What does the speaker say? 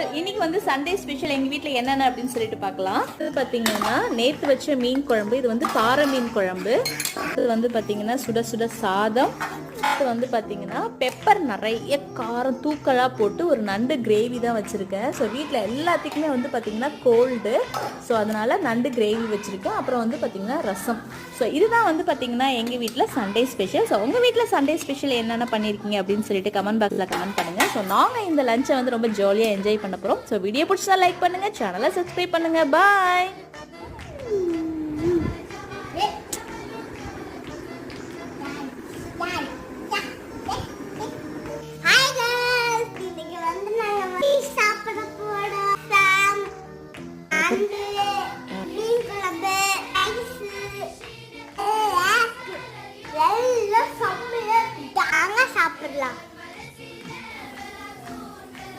All, இன்னைக்கு வந்து Sunday special எங்கள் வீட்டில் என்னென்ன அப்படின்னு சொல்லிட்டு பார்க்கலாம். இது பார்த்தீங்கன்னா நேற்று வச்ச மீன் குழம்பு, இது வந்து பாறை மீன் குழம்பு. இது வந்து பார்த்தீங்கன்னா சுட சுட சாதம். இது வந்து பார்த்தீங்கன்னா பெப்பர் நிறைய காரம் தூக்கலாக போட்டு ஒரு நண்டு கிரேவி தான் வச்சுருக்கேன். ஸோ வீட்டில் எல்லாத்துக்குமே வந்து பார்த்தீங்கன்னா கோல்டு, ஸோ அதனால் நண்டு கிரேவி வச்சுருக்கேன். அப்புறம் வந்து பார்த்தீங்கன்னா ரசம். ஸோ இதுதான் வந்து பார்த்தீங்கன்னா எங்கள் வீட்டில் சண்டே ஸ்பெஷல். ஸோ உங்கள் வீட்டில் சண்டே ஸ்பெஷல் என்னென்ன பண்ணியிருக்கீங்க அப்படின்னு சொல்லிட்டு கமெண்ட் பாக்ஸில் கமெண்ட் பண்ணுங்கள். ஸோ நாங்கள் இந்த லஞ்சை வந்து ரொம்ப ஜாலியாக என்ஜாய் பண்ண போகிறோம். ஸோ வீடியோ பிடிச்சா லைக் பண்ணுங்கள், சேனலை சப்ஸ்கிரைப் பண்ணுங்கள். பாய்.